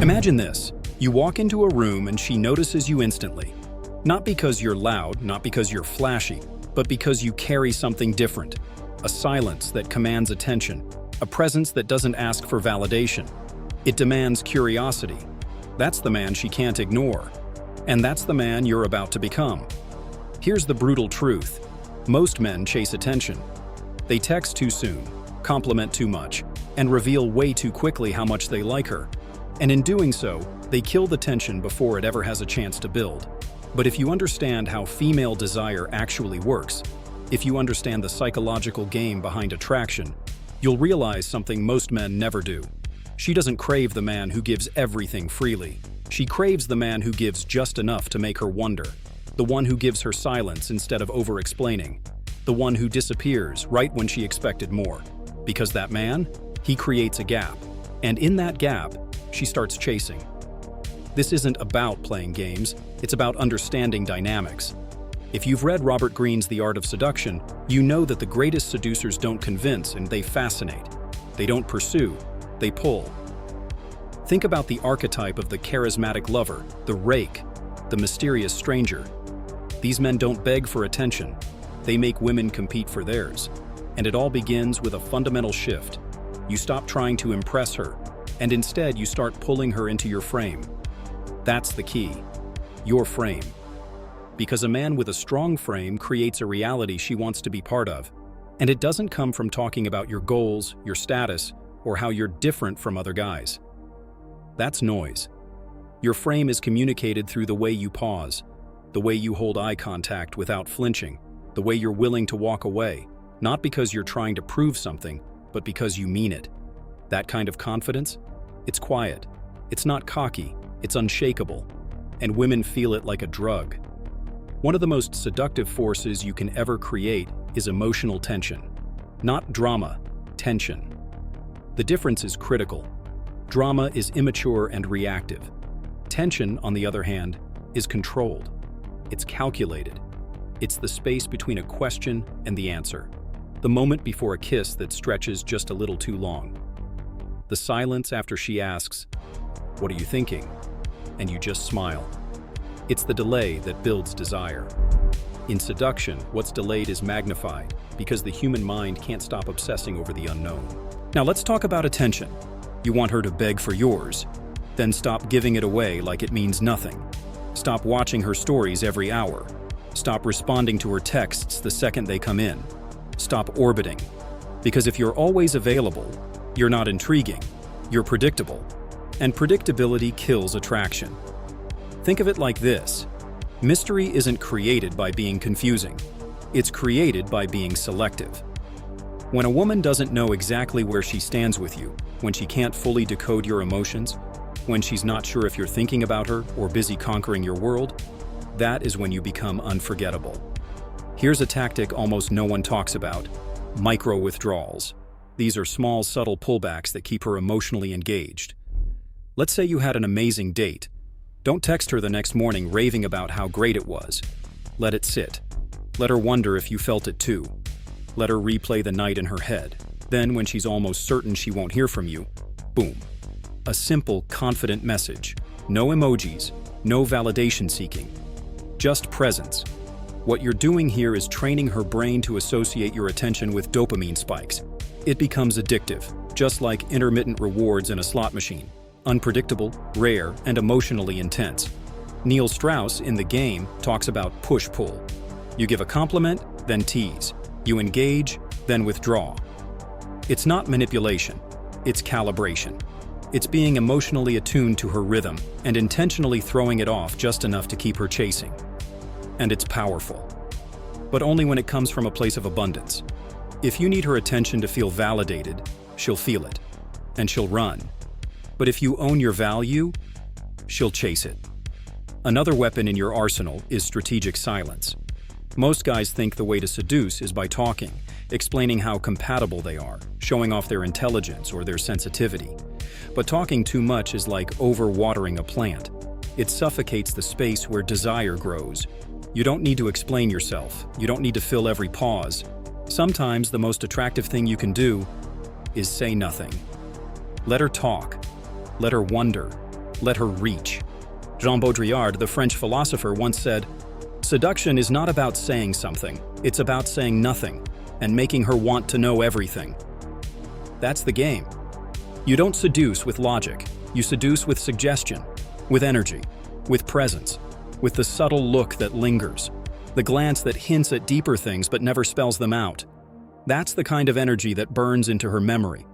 Imagine this. You walk into a room and she notices you instantly. Not because you're loud, not because you're flashy, but because you carry something different. A silence that commands attention. A presence that doesn't ask for validation. It demands curiosity. That's the man she can't ignore. And that's the man you're about to become. Here's the brutal truth. Most men chase attention. They text too soon, compliment too much, and reveal way too quickly how much they like her. And in doing so, they kill the tension before it ever has a chance to build. But if you understand how female desire actually works, if you understand the psychological game behind attraction, you'll realize something most men never do. She doesn't crave the man who gives everything freely. She craves the man who gives just enough to make her wonder. The one who gives her silence instead of over-explaining. The one who disappears right when she expected more. Because that man, he creates a gap. And in that gap, she starts chasing. This isn't about playing games, it's about understanding dynamics. If you've read Robert Greene's The Art of Seduction, you know that the greatest seducers don't convince and they fascinate. They don't pursue, they pull. Think about the archetype of the charismatic lover, the rake, the mysterious stranger. These men don't beg for attention. They make women compete for theirs. And it all begins with a fundamental shift. You stop trying to impress her, and instead you start pulling her into your frame. That's the key. Your frame. Because a man with a strong frame creates a reality she wants to be part of. And it doesn't come from talking about your goals, your status, or how you're different from other guys. That's noise. Your frame is communicated through the way you pause, the way you hold eye contact without flinching, the way you're willing to walk away, not because you're trying to prove something, but because you mean it. That kind of confidence? It's quiet. It's not cocky. It's unshakable. And women feel it like a drug. One of the most seductive forces you can ever create is emotional tension. Not drama, tension. The difference is critical. Drama is immature and reactive. Tension, on the other hand, is controlled. It's calculated. It's the space between a question and the answer. The moment before a kiss that stretches just a little too long. The silence after she asks, "What are you thinking?" And you just smile. It's the delay that builds desire. In seduction, what's delayed is magnified because the human mind can't stop obsessing over the unknown. Now let's talk about attention. You want her to beg for yours. Then stop giving it away like it means nothing. Stop watching her stories every hour. Stop responding to her texts the second they come in. Stop orbiting. Because if you're always available, you're not intriguing, you're predictable. And predictability kills attraction. Think of it like this. Mystery isn't created by being confusing. It's created by being selective. When a woman doesn't know exactly where she stands with you, when she can't fully decode your emotions, when she's not sure if you're thinking about her or busy conquering your world, that is when you become unforgettable. Here's a tactic almost no one talks about: micro-withdrawals. These are small, subtle pullbacks that keep her emotionally engaged. Let's say you had an amazing date. Don't text her the next morning raving about how great it was. Let it sit. Let her wonder if you felt it too. Let her replay the night in her head. Then, when she's almost certain she won't hear from you, boom. A simple, confident message. No emojis, no validation seeking. Just presence. What you're doing here is training her brain to associate your attention with dopamine spikes. It becomes addictive, just like intermittent rewards in a slot machine. Unpredictable, rare, and emotionally intense. Neil Strauss in The Game talks about push-pull. You give a compliment, then tease. You engage, then withdraw. It's not manipulation, it's calibration. It's being emotionally attuned to her rhythm and intentionally throwing it off just enough to keep her chasing. And it's powerful. But only when it comes from a place of abundance. If you need her attention to feel validated, she'll feel it, and she'll run. But if you own your value, she'll chase it. Another weapon in your arsenal is strategic silence. Most guys think the way to seduce is by talking, explaining how compatible they are, showing off their intelligence or their sensitivity. But talking too much is like overwatering a plant. It suffocates the space where desire grows. You don't need to explain yourself. You don't need to fill every pause. Sometimes the most attractive thing you can do is say nothing. Let her talk. Let her wonder. Let her reach. Jean Baudrillard, the French philosopher, once said, "Seduction is not about saying something, it's about saying nothing, and making her want to know everything." That's the game. You don't seduce with logic, you seduce with suggestion, with energy, with presence, with the subtle look that lingers, the glance that hints at deeper things but never spells them out. That's the kind of energy that burns into her memory.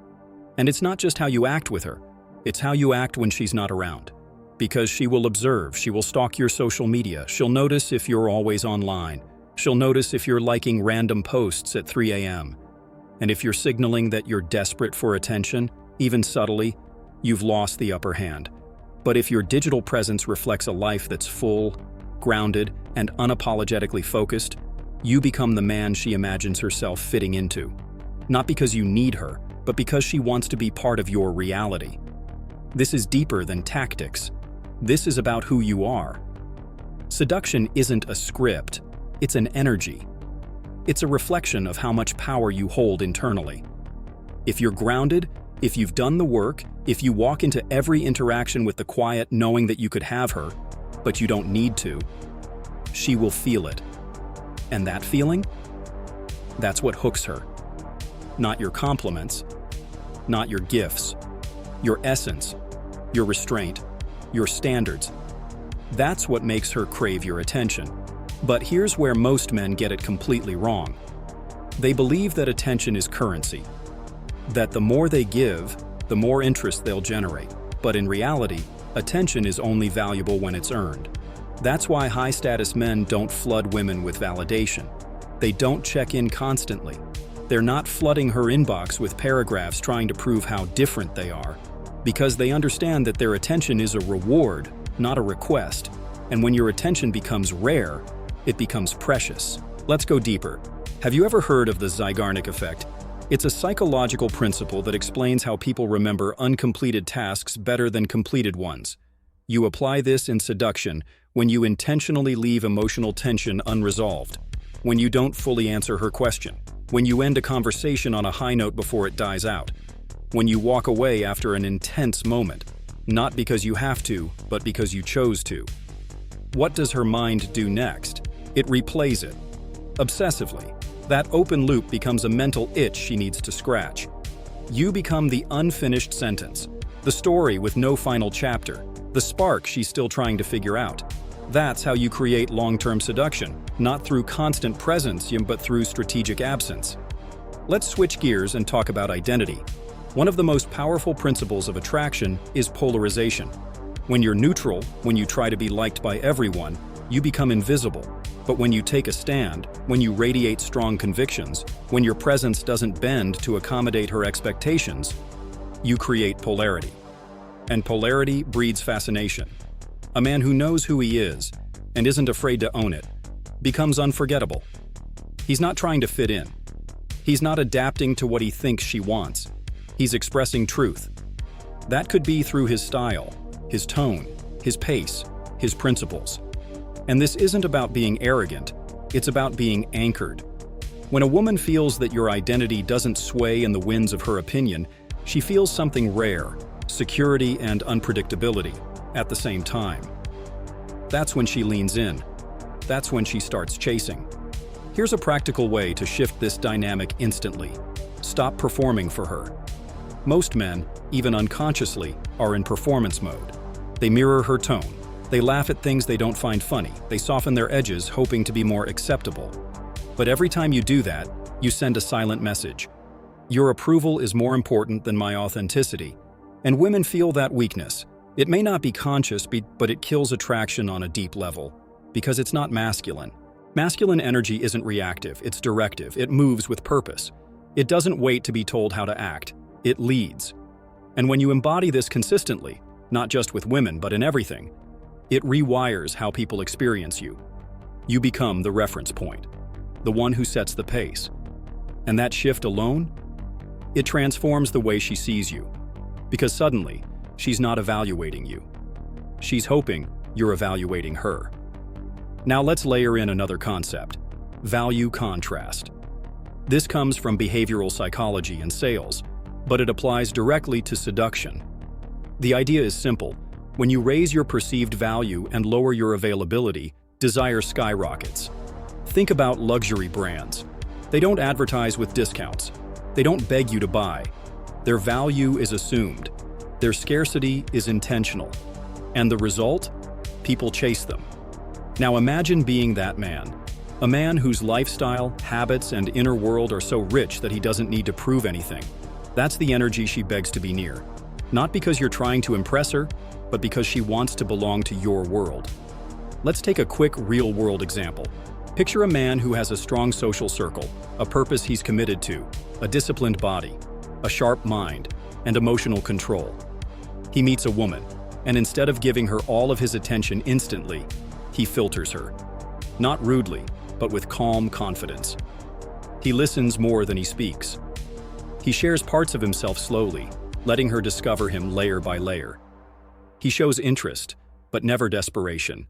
And it's not just how you act with her, it's how you act when she's not around. Because she will observe, she will stalk your social media, she'll notice if you're always online, she'll notice if you're liking random posts at 3 a.m. And if you're signaling that you're desperate for attention, even subtly, you've lost the upper hand. But if your digital presence reflects a life that's full, grounded, and unapologetically focused, you become the man she imagines herself fitting into. Not because you need her, but because she wants to be part of your reality. This is deeper than tactics. This is about who you are. Seduction isn't a script, it's an energy. It's a reflection of how much power you hold internally. If you're grounded, if you've done the work, if you walk into every interaction with the quiet knowing that you could have her, but you don't need to, she will feel it. And that feeling? That's what hooks her. Not your compliments, not your gifts, your essence, your restraint, your standards. That's what makes her crave your attention. But here's where most men get it completely wrong. They believe that attention is currency, that the more they give, the more interest they'll generate. But in reality, attention is only valuable when it's earned. That's why high-status men don't flood women with validation. They don't check in constantly. They're not flooding her inbox with paragraphs trying to prove how different they are, because they understand that their attention is a reward, not a request. And when your attention becomes rare, it becomes precious. Let's go deeper. Have you ever heard of the Zeigarnik effect? It's a psychological principle that explains how people remember uncompleted tasks better than completed ones. You apply this in seduction when you intentionally leave emotional tension unresolved, when you don't fully answer her question, when you end a conversation on a high note before it dies out, when you walk away after an intense moment, not because you have to, but because you chose to. What does her mind do next? It replays it. Obsessively. That open loop becomes a mental itch she needs to scratch. You become the unfinished sentence, the story with no final chapter, the spark she's still trying to figure out. That's how you create long-term seduction, not through constant presence, but through strategic absence. Let's switch gears and talk about identity. One of the most powerful principles of attraction is polarization. When you're neutral, when you try to be liked by everyone, you become invisible. But when you take a stand, when you radiate strong convictions, when your presence doesn't bend to accommodate her expectations, you create polarity. And polarity breeds fascination. A man who knows who he is and isn't afraid to own it becomes unforgettable. He's not trying to fit in. He's not adapting to what he thinks she wants. He's expressing truth. That could be through his style, his tone, his pace, his principles. And this isn't about being arrogant, it's about being anchored. When a woman feels that your identity doesn't sway in the winds of her opinion, she feels something rare, security and unpredictability, at the same time. That's when she leans in. That's when she starts chasing. Here's a practical way to shift this dynamic instantly. Stop performing for her. Most men, even unconsciously, are in performance mode. They mirror her tone. They laugh at things they don't find funny. They soften their edges, hoping to be more acceptable. But every time you do that, you send a silent message. Your approval is more important than my authenticity. And women feel that weakness. It may not be conscious, but it kills attraction on a deep level, because it's not masculine. Masculine energy isn't reactive, it's directive, it moves with purpose. It doesn't wait to be told how to act, it leads. And when you embody this consistently, not just with women but in everything, it rewires how people experience you. You become the reference point, the one who sets the pace. And that shift alone, it transforms the way she sees you, because suddenly, she's not evaluating you. She's hoping you're evaluating her. Now let's layer in another concept: value contrast. This comes from behavioral psychology and sales, but it applies directly to seduction. The idea is simple. When you raise your perceived value and lower your availability, desire skyrockets. Think about luxury brands. They don't advertise with discounts. They don't beg you to buy. Their value is assumed. Their scarcity is intentional. And the result? People chase them. Now imagine being that man. A man whose lifestyle, habits, and inner world are so rich that he doesn't need to prove anything. That's the energy she begs to be near. Not because you're trying to impress her, but because she wants to belong to your world. Let's take a quick real-world example. Picture a man who has a strong social circle, a purpose he's committed to, a disciplined body, a sharp mind, and emotional control. He meets a woman, and instead of giving her all of his attention instantly, he filters her. Not rudely, but with calm confidence. He listens more than he speaks. He shares parts of himself slowly, letting her discover him layer by layer. He shows interest, but never desperation.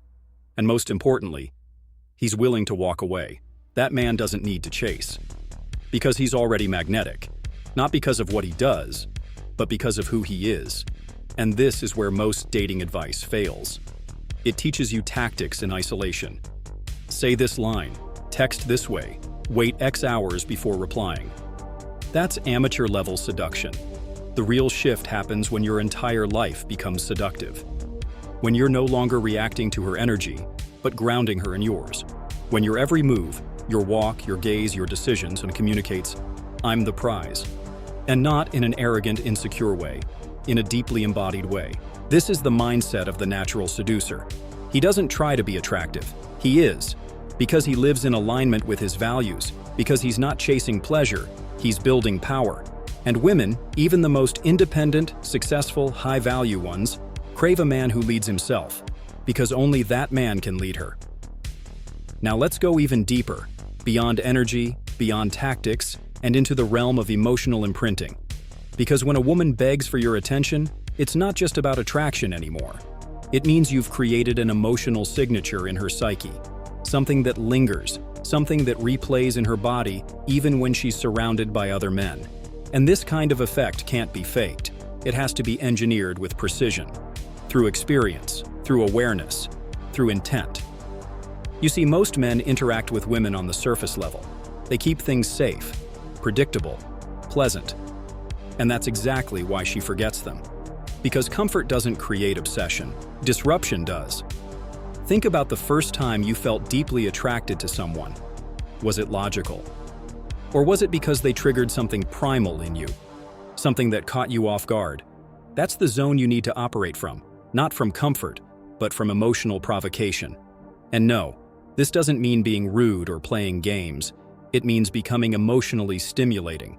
And most importantly, he's willing to walk away. That man doesn't need to chase. Because he's already magnetic. Not because of what he does, but because of who he is. And this is where most dating advice fails. It teaches you tactics in isolation. Say this line, text this way, wait X hours before replying. That's amateur-level seduction. The real shift happens when your entire life becomes seductive. When you're no longer reacting to her energy, but grounding her in yours. When your every move, your walk, your gaze, your decisions, and communicates, "I'm the prize." And not in an arrogant, insecure way, in a deeply embodied way. This is the mindset of the natural seducer. He doesn't try to be attractive. He is. Because he lives in alignment with his values. Because he's not chasing pleasure, he's building power. And women, even the most independent, successful, high-value ones, crave a man who leads himself. Because only that man can lead her. Now let's go even deeper, beyond energy, beyond tactics, and into the realm of emotional imprinting. Because when a woman begs for your attention, it's not just about attraction anymore. It means you've created an emotional signature in her psyche. Something that lingers, something that replays in her body even when she's surrounded by other men. And this kind of effect can't be faked. It has to be engineered with precision. Through experience, through awareness, through intent. You see, most men interact with women on the surface level. They keep things safe, predictable, pleasant. And that's exactly why she forgets them. Because comfort doesn't create obsession, disruption does. Think about the first time you felt deeply attracted to someone. Was it logical? Or was it because they triggered something primal in you? Something that caught you off guard? That's the zone you need to operate from, not from comfort, but from emotional provocation. And no, this doesn't mean being rude or playing games. It means becoming emotionally stimulating.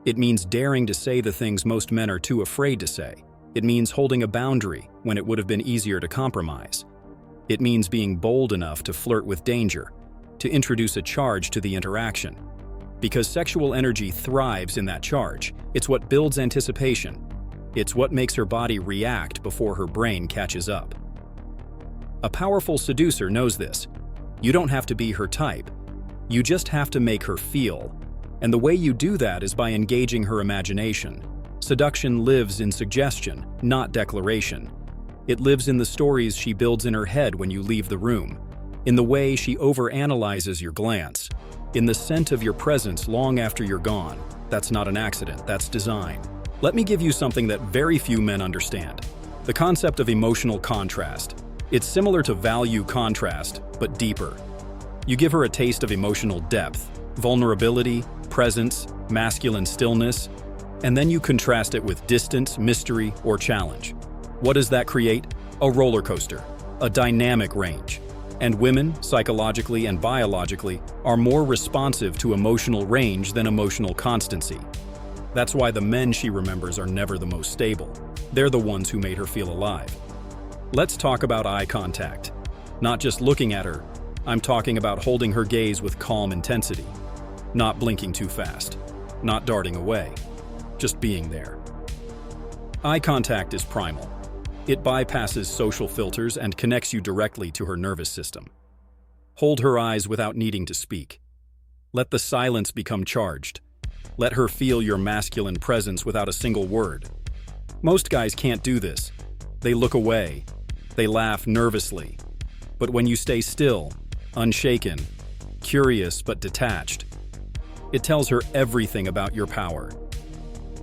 It means daring to say the things most men are too afraid to say. It means holding a boundary when it would have been easier to compromise. It means being bold enough to flirt with danger, to introduce a charge to the interaction. Because sexual energy thrives in that charge. It's what builds anticipation. It's what makes her body react before her brain catches up. A powerful seducer knows this. You don't have to be her type. You just have to make her feel. And the way you do that is by engaging her imagination. Seduction lives in suggestion, not declaration. It lives in the stories she builds in her head when you leave the room, in the way she overanalyzes your glance, in the scent of your presence long after you're gone. That's not an accident, that's design. Let me give you something that very few men understand. The concept of emotional contrast. It's similar to value contrast, but deeper. You give her a taste of emotional depth, vulnerability, presence, masculine stillness, and then you contrast it with distance, mystery, or challenge. What does that create? A roller coaster, a dynamic range. And women, psychologically and biologically, are more responsive to emotional range than emotional constancy. That's why the men she remembers are never the most stable. They're the ones who made her feel alive. Let's talk about eye contact. Not just looking at her, I'm talking about holding her gaze with calm intensity. Not blinking too fast, not darting away, just being there. Eye contact is primal. It bypasses social filters and connects you directly to her nervous system. Hold her eyes without needing to speak. Let the silence become charged. Let her feel your masculine presence without a single word. Most guys can't do this. They look away. They laugh nervously. But when you stay still, unshaken, curious but detached, it tells her everything about your power.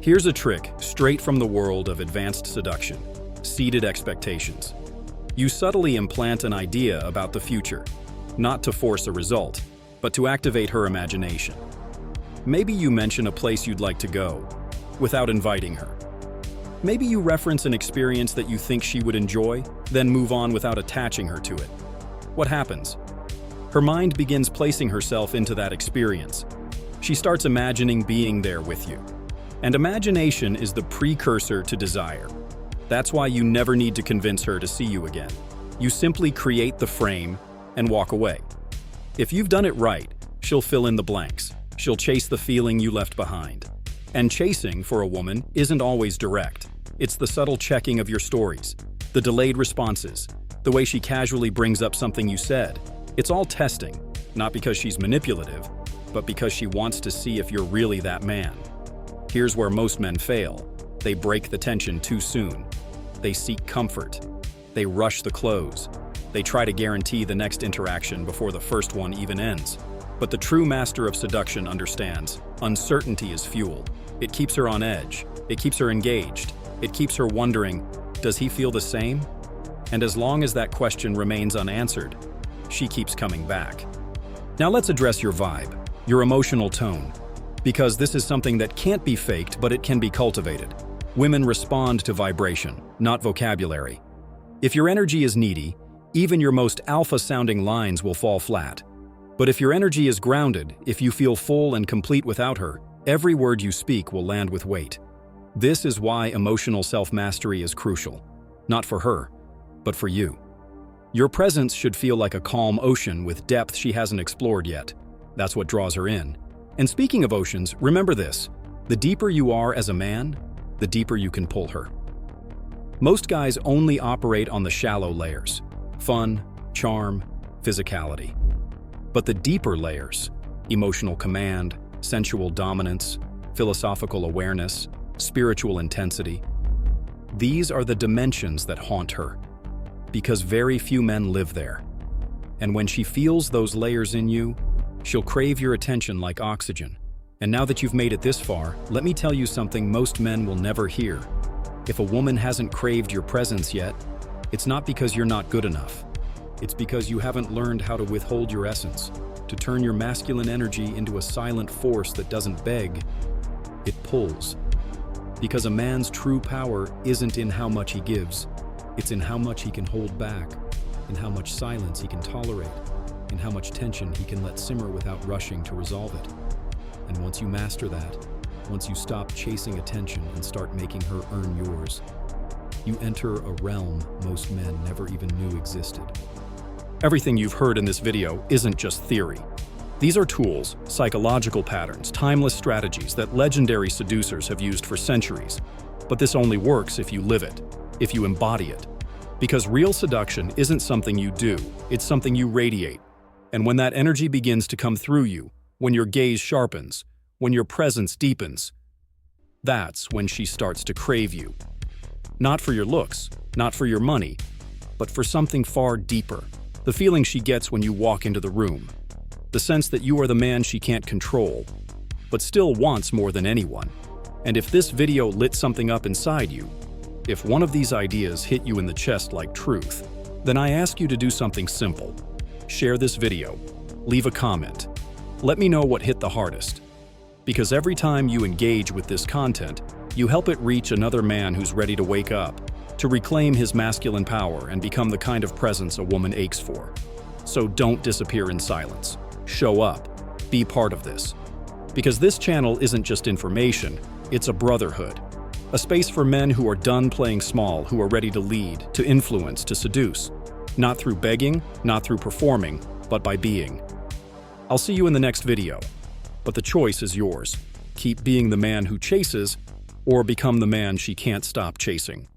Here's a trick straight from the world of advanced seduction: seeded expectations. You subtly implant an idea about the future, not to force a result, but to activate her imagination. Maybe you mention a place you'd like to go, without inviting her. Maybe you reference an experience that you think she would enjoy, then move on without attaching her to it. What happens? Her mind begins placing herself into that experience. She starts imagining being there with you. And imagination is the precursor to desire. That's why you never need to convince her to see you again. You simply create the frame and walk away. If you've done it right, she'll fill in the blanks. She'll chase the feeling you left behind. And chasing, for a woman, isn't always direct. It's the subtle checking of your stories, the delayed responses, the way she casually brings up something you said. It's all testing, not because she's manipulative, but because she wants to see if you're really that man. Here's where most men fail. They break the tension too soon. They seek comfort. They rush the close. They try to guarantee the next interaction before the first one even ends. But the true master of seduction understands uncertainty is fuel. It keeps her on edge. It keeps her engaged. It keeps her wondering, does he feel the same? And as long as that question remains unanswered, she keeps coming back. Now let's address your vibe, your emotional tone, because this is something that can't be faked, but it can be cultivated. Women respond to vibration, not vocabulary. If your energy is needy, even your most alpha-sounding lines will fall flat. But if your energy is grounded, if you feel full and complete without her, every word you speak will land with weight. This is why emotional self-mastery is crucial. Not for her, but for you. Your presence should feel like a calm ocean with depth she hasn't explored yet. That's what draws her in. And speaking of oceans, remember this: the deeper you are as a man, the deeper you can pull her. Most guys only operate on the shallow layers: fun, charm, physicality. But the deeper layers, emotional command, sensual dominance, philosophical awareness, spiritual intensity, these are the dimensions that haunt her, because very few men live there. And when she feels those layers in you, she'll crave your attention like oxygen. And now that you've made it this far, let me tell you something most men will never hear. If a woman hasn't craved your presence yet, it's not because you're not good enough. It's because you haven't learned how to withhold your essence, to turn your masculine energy into a silent force that doesn't beg, it pulls. Because a man's true power isn't in how much he gives, it's in how much he can hold back, in how much silence he can tolerate, in how much tension he can let simmer without rushing to resolve it. And once you master that, once you stop chasing attention and start making her earn yours, you enter a realm most men never even knew existed. Everything you've heard in this video isn't just theory. These are tools, psychological patterns, timeless strategies that legendary seducers have used for centuries. But this only works if you live it, if you embody it. Because real seduction isn't something you do, it's something you radiate. And when that energy begins to come through you, when your gaze sharpens, when your presence deepens, that's when she starts to crave you. Not for your looks, not for your money, but for something far deeper. The feeling she gets when you walk into the room. The sense that you are the man she can't control, but still wants more than anyone. And if this video lit something up inside you, if one of these ideas hit you in the chest like truth, then I ask you to do something simple. Share this video. Leave a comment. Let me know what hit the hardest. Because every time you engage with this content, you help it reach another man who's ready to wake up, to reclaim his masculine power and become the kind of presence a woman aches for. So don't disappear in silence. Show up. Be part of this. Because this channel isn't just information, it's a brotherhood. A space for men who are done playing small, who are ready to lead, to influence, to seduce. Not through begging, not through performing, but by being. I'll see you in the next video. But the choice is yours. Keep being the man who chases, or become the man she can't stop chasing.